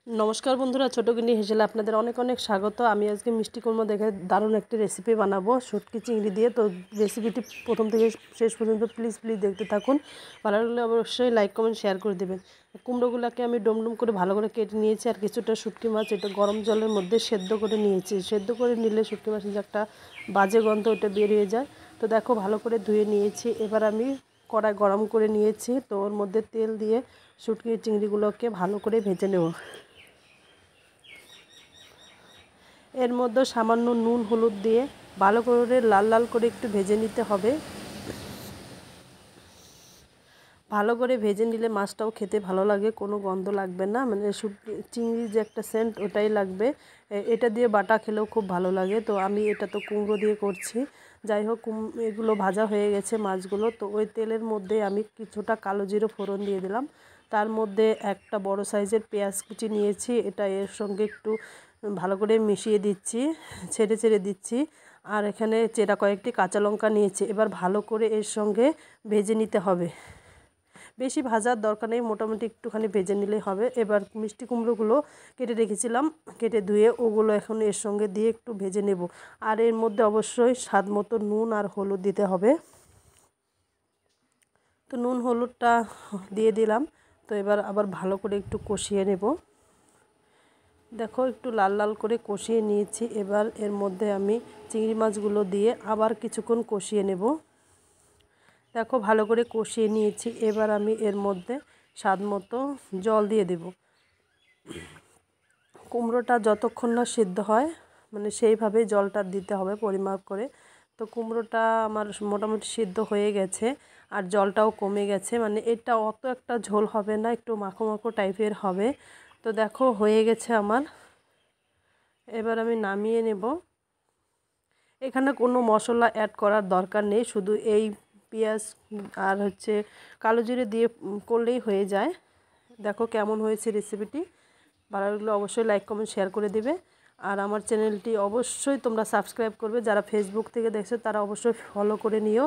নমস্কার বন্ধুরা, ছোটো গিন্নি হেসেলে আপনাদের অনেক অনেক স্বাগত। আমি আজকে মিষ্টি কুমড়ো দেখে দারুণ একটি রেসিপি বানাবো শুটকি চিংড়ি দিয়ে। তো রেসিপিটি প্রথম থেকে শেষ পর্যন্ত প্লিজ দেখতে থাকুন। ভালো লাগলে অবশ্যই লাইক কমেন্ট শেয়ার করে দেবেন। কুমড়োগুলোকে আমি ডুমডুম করে ভালো করে কেটে নিয়েছি, আর কিছুটা শুটকি মাছ এটা গরম জলের মধ্যে সেদ্ধ করে নিয়েছি। সেদ্ধ করে নিলে শুটকি মাছের যে একটা বাজে গন্ধ ওটা বেরিয়ে যায়। তো দেখো ভালো করে ধুয়ে নিয়েছি। এবার আমি কড়াই গরম করে নিয়েছি, তো ওর মধ্যে তেল দিয়ে শুটকি চিংড়িগুলোকে ভালো করে ভেজে নেব। এর মধ্যে সামান্য নুন হলুদ দিয়ে ভালো করে লাল লাল করে একটু ভেজে নিতে হবে। ভালো করে ভেজে নিলে মাছটাও খেতে ভালো লাগে, কোনো গন্ধ লাগবে না, মানে শুটকি চিংড়ির যে একটা সেন্ট ওটাই লাগবে। এটা দিয়ে বাটা খেলেও খুব ভালো লাগে। তো আমি এটা তো কুমড়ো দিয়ে করছি। যাই হোক, এগুলো ভাজা হয়ে গেছে মাছগুলো। তো ওই তেলের মধ্যে আমি কিছুটা কালো জিরে ফোড়ন দিয়ে দিলাম। তার মধ্যে একটা বড় সাইজের পেঁয়াজ কুচি নিয়েছি, এটা এর সঙ্গে একটু ভালো করে মিশিয়ে দিচ্ছি, ছেড়ে ছেড়ে দিচ্ছি। আর এখানে চেরা কয়েকটি কাঁচা লঙ্কা নিয়েছি। এবার ভালো করে এর সঙ্গে ভেজে নিতে হবে। বেশি ভাজার দরকার নেই, মোটামুটি একটুখানি ভেজে নিলেই হবে। এবার মিষ্টি কুমড়োগুলো কেটে রেখেছিলাম, কেটে ধুয়ে ওগুলো এখন এর সঙ্গে দিয়ে একটু ভেজে নেব। আর এর মধ্যে অবশ্যই স্বাদ মতো নুন আর হলুদ দিতে হবে। তো নুন হলুদটা দিয়ে দিলাম। তো এবার আবার ভালো করে একটু কষিয়ে নেব। দেখো একটু লাল লাল করে কষিয়ে নিয়েছি। এবার এর মধ্যে আমি চিংড়ি মাছগুলো দিয়ে আবার কিছুক্ষণ কষিয়ে নেব। দেখো ভালো করে কষিয়ে নিয়েছি। এবার আমি এর মধ্যে স্বাদ মতো জল দিয়ে দেব। কুমড়োটা যতক্ষণ না সিদ্ধ হয়, মানে সেইভাবেই জলটা দিতে হবে পরিমাপ করে। তো কুমড়োটা আমার মোটামুটি সিদ্ধ হয়ে গেছে, আর জলটাও কমে গেছে, মানে এটা অত একটা ঝোল হবে না, একটু মাখো মাখো টাইপের হবে। তো দেখো হয়ে গেছে আমার। এবার আমি নামিয়ে নেব। এখানে কোনো মশলা অ্যাড করার দরকার নেই, শুধু এই পেঁয়াজ আর কালো জিরে দিয়ে করলেই হয়ে যায়। দেখো কেমন হয়েছে রেসিপিটি। ভালো লাগলে অবশ্যই লাইক কমেন্ট শেয়ার করে দেবে। আর আমার চ্যানেলটি অবশ্যই তোমরা সাবস্ক্রাইব করবে। যারা ফেসবুক থেকে দেখছো তারা অবশ্যই ফলো করে নিও।